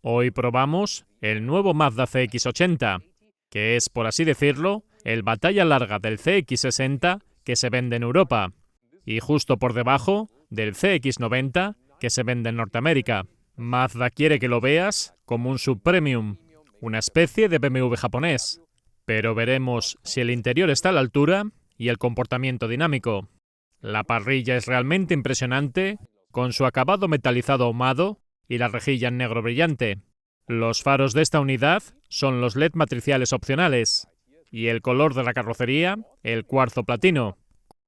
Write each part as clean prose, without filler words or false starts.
Hoy probamos el nuevo Mazda CX-80, que es, por así decirlo, el batalla larga del CX-60 que se vende en Europa, y justo por debajo del CX-90 que se vende en Norteamérica. Mazda quiere que lo veas como un subpremium, una especie de BMW japonés, pero veremos si el interior está a la altura y el comportamiento dinámico. La parrilla es realmente impresionante, con su acabado metalizado ahumado y la rejilla en negro brillante. Los faros de esta unidad son los LED matriciales opcionales, y el color de la carrocería, el cuarzo platino,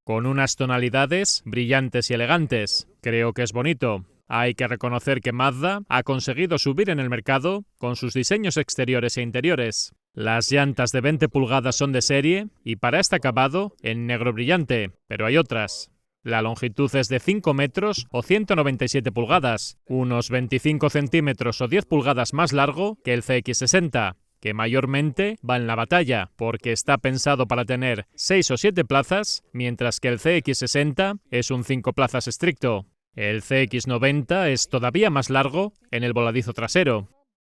con unas tonalidades brillantes y elegantes. Creo que es bonito. Hay que reconocer que Mazda ha conseguido subir en el mercado con sus diseños exteriores e interiores. Las llantas de 20 pulgadas son de serie y para este acabado en negro brillante, pero hay otras. La longitud es de 5 metros o 197 pulgadas, unos 25 centímetros o 10 pulgadas más largo que el CX-60, que mayormente va en la batalla, porque está pensado para tener 6 o 7 plazas, mientras que el CX-60 es un 5 plazas estricto. El CX-90 es todavía más largo en el voladizo trasero.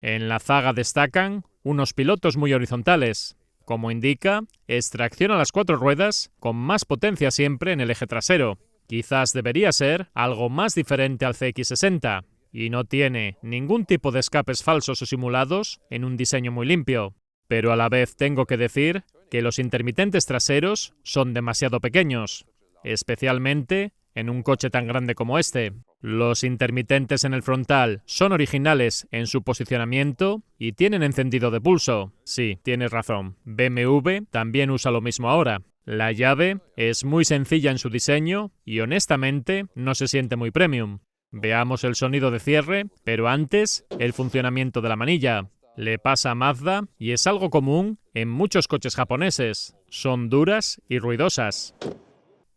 En la zaga destacan unos pilotos muy horizontales. Como indica, es tracción a las 4 ruedas con más potencia siempre en el eje trasero. Quizás debería ser algo más diferente al CX-60 y no tiene ningún tipo de escapes falsos o simulados en un diseño muy limpio. Pero a la vez tengo que decir que los intermitentes traseros son demasiado pequeños, especialmente en un coche tan grande como este. Los intermitentes en el frontal son originales en su posicionamiento y tienen encendido de pulso. Sí, tienes razón. BMW también usa lo mismo ahora. La llave es muy sencilla en su diseño y honestamente no se siente muy premium. Veamos el sonido de cierre, pero antes el funcionamiento de la manilla. Le pasa a Mazda y es algo común en muchos coches japoneses. Son duras y ruidosas.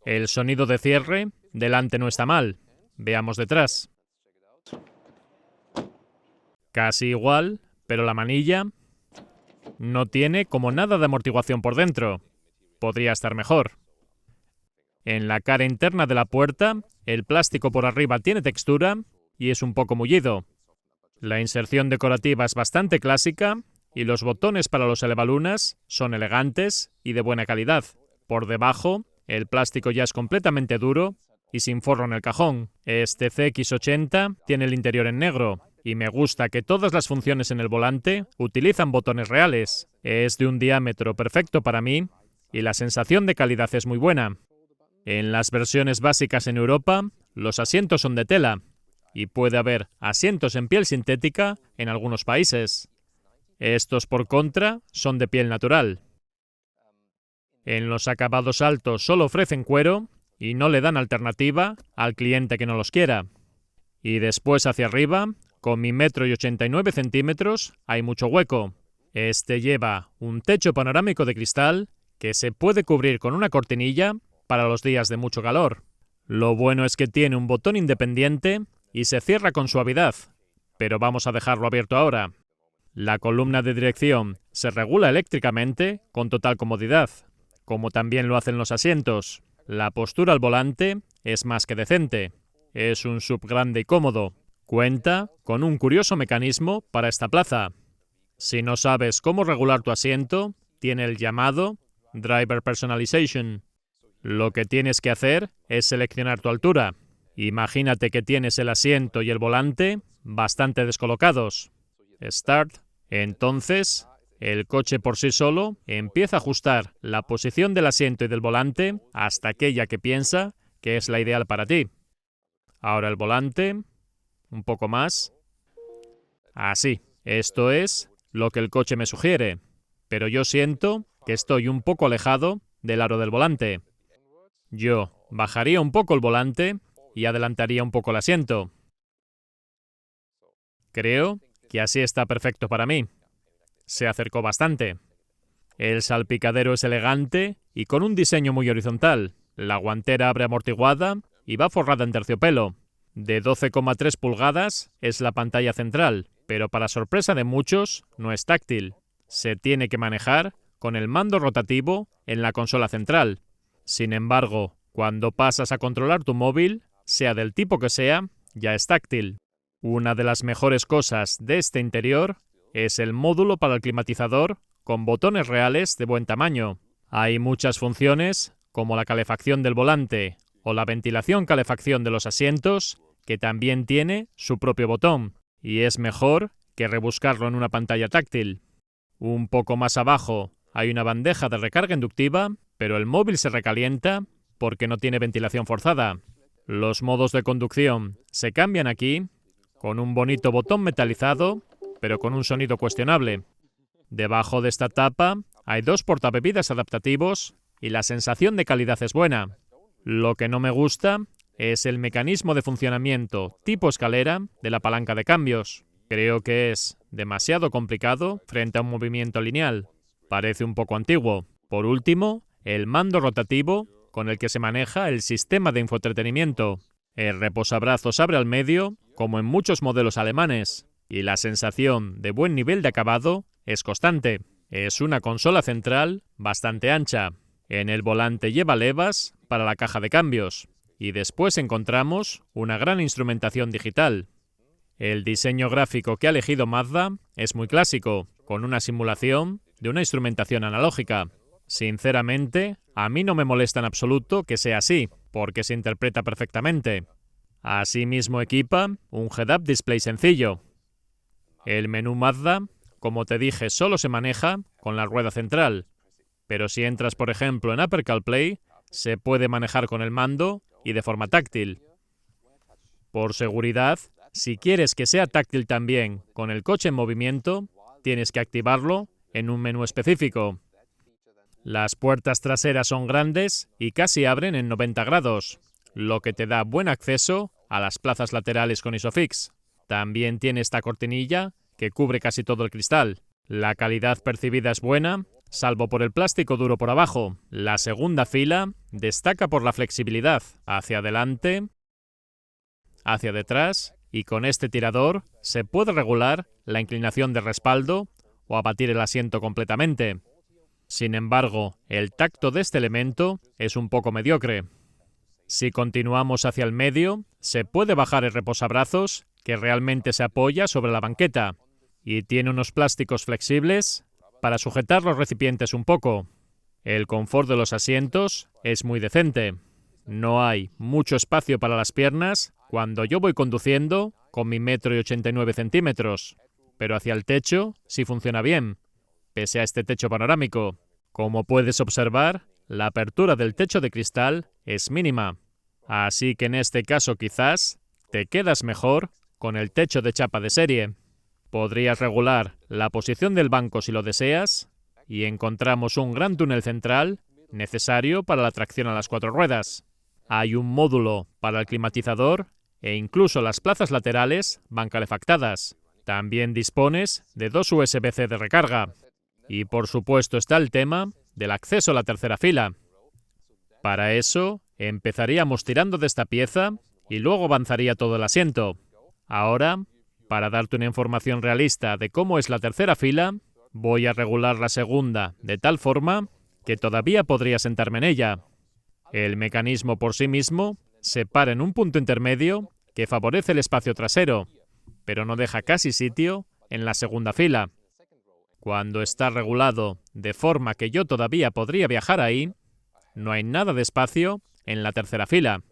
El sonido de cierre delante no está mal. Veamos detrás. Casi igual, pero la manilla no tiene como nada de amortiguación por dentro. Podría estar mejor. En la cara interna de la puerta, el plástico por arriba tiene textura y es un poco mullido. La inserción decorativa es bastante clásica y los botones para los elevalunas son elegantes y de buena calidad. Por debajo, el plástico ya es completamente duro y sin forro en el cajón. Este CX-80 tiene el interior en negro y me gusta que todas las funciones en el volante utilizan botones reales. Es de un diámetro perfecto para mí y la sensación de calidad es muy buena. En las versiones básicas en Europa, los asientos son de tela y puede haber asientos en piel sintética en algunos países. Estos, por contra, son de piel natural. En los acabados altos solo ofrecen cuero y no le dan alternativa al cliente que no los quiera. Y después hacia arriba, con mi 1,89 m, hay mucho hueco. Este lleva un techo panorámico de cristal que se puede cubrir con una cortinilla para los días de mucho calor. Lo bueno es que tiene un botón independiente y se cierra con suavidad, pero vamos a dejarlo abierto ahora. La columna de dirección se regula eléctricamente con total comodidad, como también lo hacen los asientos. La postura al volante es más que decente. Es un SUV grande y cómodo. Cuenta con un curioso mecanismo para esta plaza. Si no sabes cómo regular tu asiento, tiene el llamado Driver Personalization. Lo que tienes que hacer es seleccionar tu altura. Imagínate que tienes el asiento y el volante bastante descolocados. Start. Entonces, el coche por sí solo empieza a ajustar la posición del asiento y del volante hasta aquella que piensa que es la ideal para ti. Ahora el volante, un poco más. Así, esto es lo que el coche me sugiere, pero yo siento que estoy un poco alejado del aro del volante. Yo bajaría un poco el volante y adelantaría un poco el asiento. Creo que así está perfecto para mí. Se acercó bastante. El salpicadero es elegante y con un diseño muy horizontal. La guantera abre amortiguada y va forrada en terciopelo. De 12,3 pulgadas es la pantalla central, pero para sorpresa de muchos no es táctil. Se tiene que manejar con el mando rotativo en la consola central. Sin embargo, cuando pasas a controlar tu móvil, sea del tipo que sea, ya es táctil. Una de las mejores cosas de este interior es el módulo para el climatizador con botones reales de buen tamaño. Hay muchas funciones, como la calefacción del volante o la ventilación-calefacción de los asientos, que también tiene su propio botón, y es mejor que rebuscarlo en una pantalla táctil. Un poco más abajo hay una bandeja de recarga inductiva, pero el móvil se recalienta porque no tiene ventilación forzada. Los modos de conducción se cambian aquí, con un bonito botón metalizado, pero con un sonido cuestionable. Debajo de esta tapa hay 2 portabebidas adaptativos y la sensación de calidad es buena. Lo que no me gusta es el mecanismo de funcionamiento tipo escalera de la palanca de cambios. Creo que es demasiado complicado frente a un movimiento lineal. Parece un poco antiguo. Por último, el mando rotativo con el que se maneja el sistema de infoentretenimiento. El reposabrazos abre al medio, como en muchos modelos alemanes, y la sensación de buen nivel de acabado es constante. Es una consola central bastante ancha. En el volante lleva levas para la caja de cambios, y después encontramos una gran instrumentación digital. El diseño gráfico que ha elegido Mazda es muy clásico, con una simulación de una instrumentación analógica. Sinceramente, a mí no me molesta en absoluto que sea así, porque se interpreta perfectamente. Asimismo equipa un head-up display sencillo. El menú Mazda, como te dije, solo se maneja con la rueda central, pero si entras, por ejemplo, en Apple CarPlay, se puede manejar con el mando y de forma táctil. Por seguridad, si quieres que sea táctil también con el coche en movimiento, tienes que activarlo en un menú específico. Las puertas traseras son grandes y casi abren en 90 grados, lo que te da buen acceso a las plazas laterales con ISOFIX. También tiene esta cortinilla que cubre casi todo el cristal. La calidad percibida es buena, salvo por el plástico duro por abajo. La segunda fila destaca por la flexibilidad hacia adelante, hacia detrás, y con este tirador se puede regular la inclinación de respaldo o abatir el asiento completamente. Sin embargo, el tacto de este elemento es un poco mediocre. Si continuamos hacia el medio, se puede bajar el reposabrazos, que realmente se apoya sobre la banqueta, y tiene unos plásticos flexibles para sujetar los recipientes un poco. El confort de los asientos es muy decente. No hay mucho espacio para las piernas cuando yo voy conduciendo con mi 1,89 m, pero hacia el techo sí funciona bien, pese a este techo panorámico. Como puedes observar, la apertura del techo de cristal es mínima, así que en este caso quizás te quedas mejor con el techo de chapa de serie. Podrías regular la posición del banco si lo deseas, y encontramos un gran túnel central necesario para la tracción a las 4 ruedas. Hay un módulo para el climatizador e incluso las plazas laterales van calefactadas. También dispones de 2 USB-C de recarga. Y por supuesto está el tema del acceso a la tercera fila. Para eso, empezaríamos tirando de esta pieza y luego avanzaría todo el asiento. Ahora, para darte una información realista de cómo es la tercera fila, voy a regular la segunda de tal forma que todavía podría sentarme en ella. El mecanismo por sí mismo se para en un punto intermedio que favorece el espacio trasero, pero no deja casi sitio en la segunda fila. Cuando está regulado de forma que yo todavía podría viajar ahí, no hay nada de espacio en la tercera fila.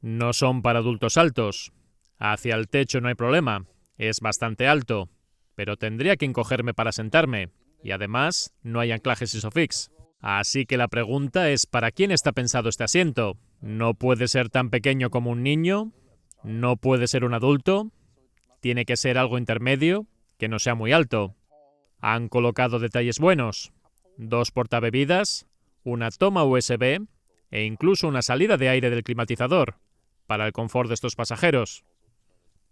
No son para adultos altos. Hacia el techo no hay problema, es bastante alto, pero tendría que encogerme para sentarme, y además no hay anclajes ISOFIX. Así que la pregunta es ¿para quién está pensado este asiento? No puede ser tan pequeño como un niño, no puede ser un adulto, tiene que ser algo intermedio, que no sea muy alto. Han colocado detalles buenos, 2 portabebidas, una toma USB e incluso una salida de aire del climatizador, para el confort de estos pasajeros.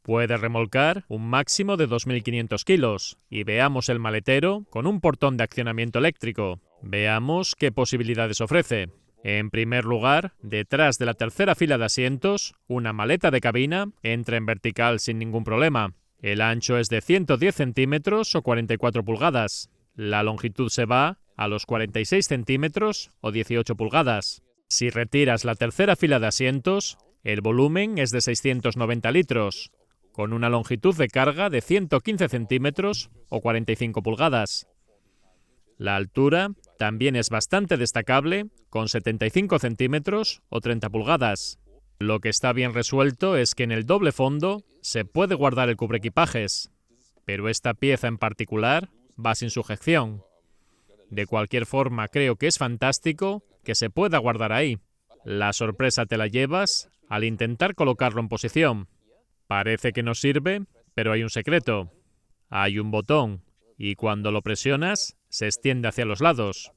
Puede remolcar un máximo de 2.500 kilos, y veamos el maletero con un portón de accionamiento eléctrico. Veamos qué posibilidades ofrece. En primer lugar, detrás de la tercera fila de asientos, una maleta de cabina entra en vertical sin ningún problema. El ancho es de 110 centímetros o 44 pulgadas. La longitud se va a los 46 centímetros o 18 pulgadas. Si retiras la tercera fila de asientos, el volumen es de 690 litros, con una longitud de carga de 115 centímetros o 45 pulgadas. La altura también es bastante destacable, con 75 centímetros o 30 pulgadas. Lo que está bien resuelto es que en el doble fondo se puede guardar el cubreequipajes, pero esta pieza en particular va sin sujeción. De cualquier forma, creo que es fantástico que se pueda guardar ahí. La sorpresa te la llevas al intentar colocarlo en posición. Parece que no sirve, pero hay un secreto. Hay un botón, y cuando lo presionas, se extiende hacia los lados.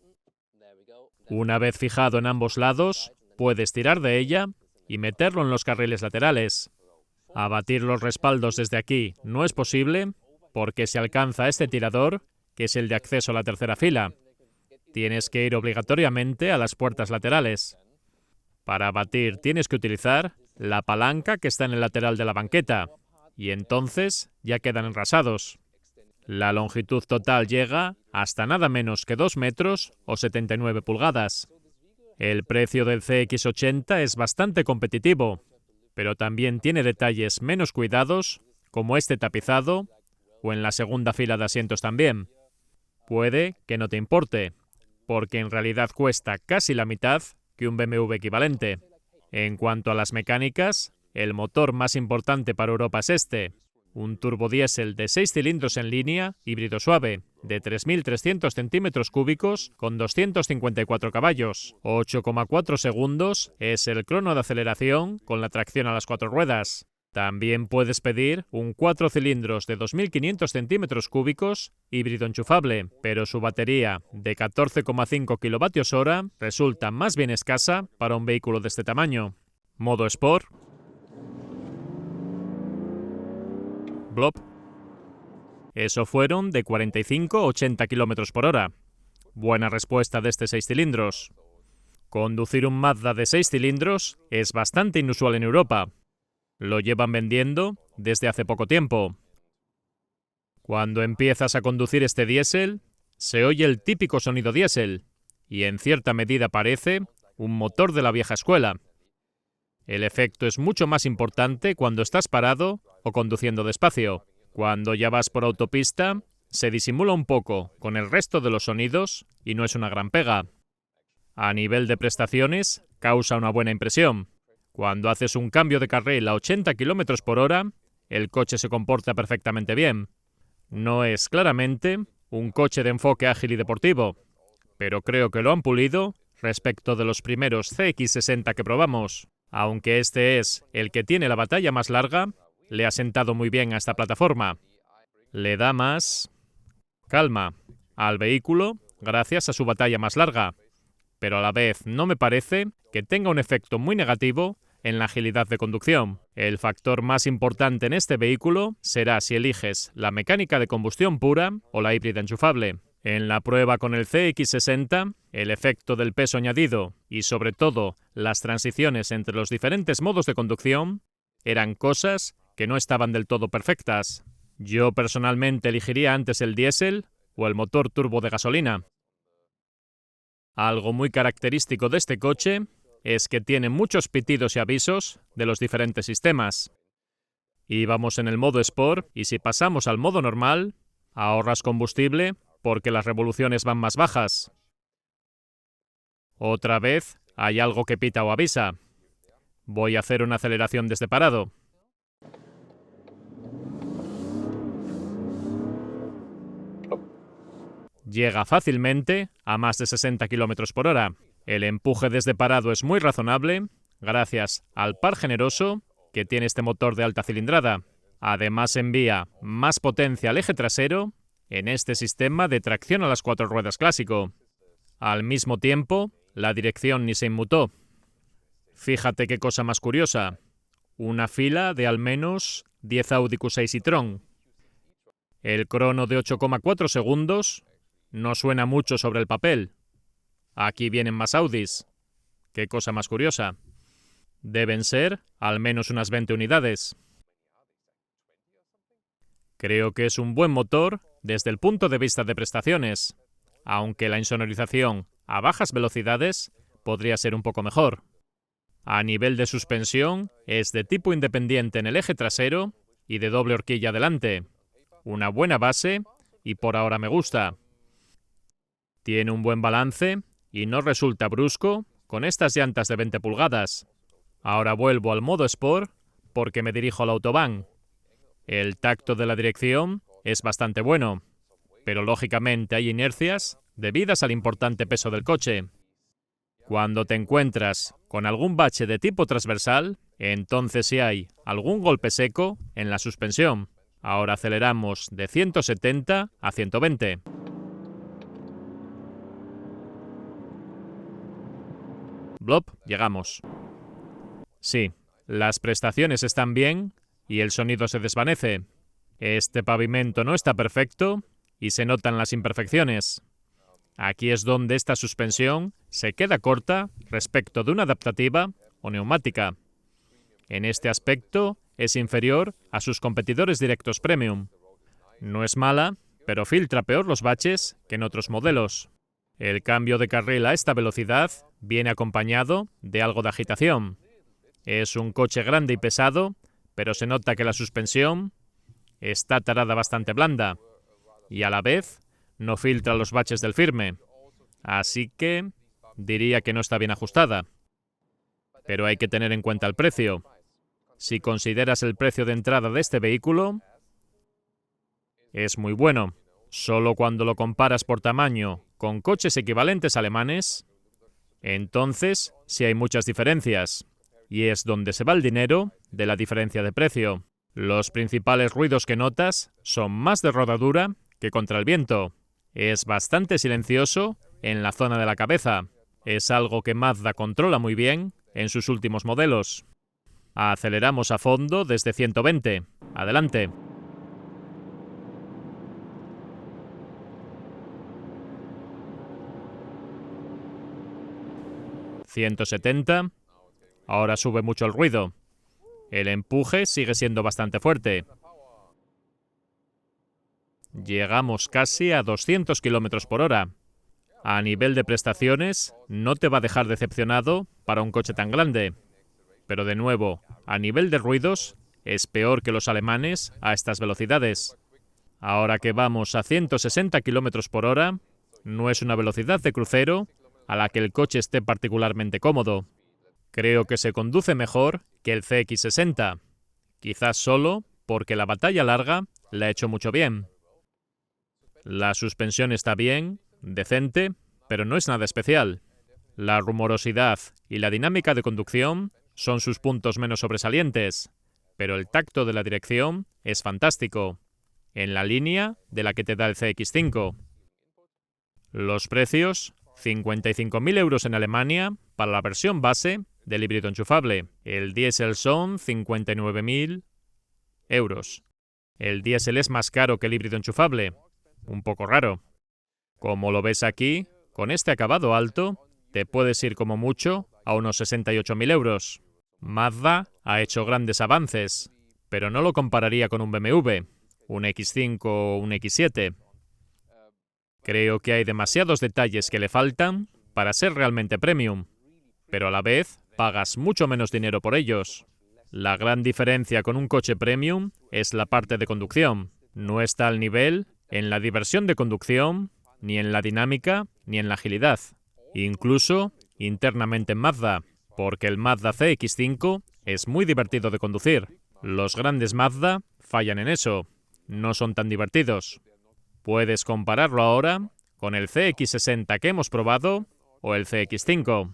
Una vez fijado en ambos lados, puedes tirar de ella y meterlo en los carriles laterales. Abatir los respaldos desde aquí no es posible porque se alcanza este tirador, que es el de acceso a la tercera fila. Tienes que ir obligatoriamente a las puertas laterales. Para abatir tienes que utilizar la palanca que está en el lateral de la banqueta, y entonces ya quedan enrasados. La longitud total llega hasta nada menos que 2 metros o 79 pulgadas. El precio del CX80 es bastante competitivo, pero también tiene detalles menos cuidados, como este tapizado, o en la segunda fila de asientos también. Puede que no te importe, porque en realidad cuesta casi la mitad que un BMW equivalente. En cuanto a las mecánicas, el motor más importante para Europa es este, un turbodiesel de 6 cilindros en línea, híbrido suave, de 3.300 centímetros cúbicos con 254 caballos. 8,4 segundos es el crono de aceleración con la tracción a las 4 ruedas. También puedes pedir un 4 cilindros de 2.500 centímetros cúbicos, híbrido enchufable, pero su batería de 14,5 kWh resulta más bien escasa para un vehículo de este tamaño. Modo Sport. Blop. Eso fueron de 45 a 80 km por hora. Buena respuesta de este 6 cilindros. Conducir un Mazda de 6 cilindros es bastante inusual en Europa. Lo llevan vendiendo desde hace poco tiempo. Cuando empiezas a conducir este diésel, se oye el típico sonido diésel, y en cierta medida parece un motor de la vieja escuela. El efecto es mucho más importante cuando estás parado o conduciendo despacio. Cuando ya vas por autopista, se disimula un poco con el resto de los sonidos y no es una gran pega. A nivel de prestaciones, causa una buena impresión. Cuando haces un cambio de carril a 80 km por hora, el coche se comporta perfectamente bien. No es claramente un coche de enfoque ágil y deportivo, pero creo que lo han pulido respecto de los primeros CX60 que probamos. Aunque este es el que tiene la batalla más larga, le ha sentado muy bien a esta plataforma. Le da más calma al vehículo gracias a su batalla más larga, pero a la vez no me parece que tenga un efecto muy negativo en la agilidad de conducción. El factor más importante en este vehículo será si eliges la mecánica de combustión pura o la híbrida enchufable. En la prueba con el CX60, el efecto del peso añadido y sobre todo las transiciones entre los diferentes modos de conducción eran cosas que no estaban del todo perfectas. Yo personalmente elegiría antes el diésel o el motor turbo de gasolina. Algo muy característico de este coche es que tiene muchos pitidos y avisos de los diferentes sistemas. Íbamos en el modo Sport y si pasamos al modo normal, ahorras combustible porque las revoluciones van más bajas. Otra vez hay algo que pita o avisa. Voy a hacer una aceleración desde parado. Llega fácilmente a más de 60 km por hora. El empuje desde parado es muy razonable, gracias al par generoso que tiene este motor de alta cilindrada. Además envía más potencia al eje trasero en este sistema de tracción a las 4 ruedas clásico. Al mismo tiempo, la dirección ni se inmutó. Fíjate qué cosa más curiosa. Una fila de al menos 10 Audi Q6 e-tron. El crono de 8,4 segundos no suena mucho sobre el papel. Aquí vienen más Audis. Qué cosa más curiosa. Deben ser al menos unas 20 unidades. Creo que es un buen motor desde el punto de vista de prestaciones, aunque la insonorización a bajas velocidades podría ser un poco mejor. A nivel de suspensión, es de tipo independiente en el eje trasero y de doble horquilla delante. Una buena base y por ahora me gusta. Tiene un buen balance y no resulta brusco con estas llantas de 20 pulgadas. Ahora vuelvo al modo Sport porque me dirijo al autobahn. El tacto de la dirección es bastante bueno, pero lógicamente hay inercias debidas al importante peso del coche. Cuando te encuentras con algún bache de tipo transversal, entonces sí hay algún golpe seco en la suspensión. Ahora aceleramos de 170 a 120. Blop, llegamos. Sí, las prestaciones están bien y el sonido se desvanece. Este pavimento no está perfecto y se notan las imperfecciones. Aquí es donde esta suspensión se queda corta respecto de una adaptativa o neumática. En este aspecto es inferior a sus competidores directos premium. No es mala, pero filtra peor los baches que en otros modelos. El cambio de carril a esta velocidad viene acompañado de algo de agitación. Es un coche grande y pesado, pero se nota que la suspensión está tarada bastante blanda y a la vez no filtra los baches del firme. Así que diría que no está bien ajustada. Pero hay que tener en cuenta el precio. Si consideras el precio de entrada de este vehículo, es muy bueno. Solo cuando lo comparas por tamaño con coches equivalentes alemanes, entonces sí hay muchas diferencias. Y es donde se va el dinero de la diferencia de precio. Los principales ruidos que notas son más de rodadura que contra el viento. Es bastante silencioso en la zona de la cabeza. Es algo que Mazda controla muy bien en sus últimos modelos. Aceleramos a fondo desde 120. Adelante. ¿170? Ahora sube mucho el ruido. El empuje sigue siendo bastante fuerte. Llegamos casi a 200 km por hora. A nivel de prestaciones, no te va a dejar decepcionado para un coche tan grande. Pero de nuevo, a nivel de ruidos, es peor que los alemanes a estas velocidades. Ahora que vamos a 160 km por hora, no es una velocidad de crucero a la que el coche esté particularmente cómodo. Creo que se conduce mejor que el CX-60, quizás solo porque la batalla larga le ha hecho mucho bien. La suspensión está bien, decente, pero no es nada especial. La rumorosidad y la dinámica de conducción son sus puntos menos sobresalientes, pero el tacto de la dirección es fantástico, en la línea de la que te da el CX-5. Los precios, 55.000 euros en Alemania para la versión base del híbrido enchufable. El diésel son 59.000 euros. El diésel es más caro que el híbrido enchufable. Un poco raro. Como lo ves aquí, con este acabado alto, te puedes ir como mucho a unos 68.000 euros. Mazda ha hecho grandes avances, pero no lo compararía con un BMW, un X5 o un X7. Creo que hay demasiados detalles que le faltan para ser realmente premium, pero a la vez pagas mucho menos dinero por ellos. La gran diferencia con un coche premium es la parte de conducción. No está al nivel en la diversión de conducción, ni en la dinámica, ni en la agilidad. Incluso internamente en Mazda, porque el Mazda CX-5 es muy divertido de conducir. Los grandes Mazda fallan en eso, no son tan divertidos. Puedes compararlo ahora con el CX-60 que hemos probado o el CX-5.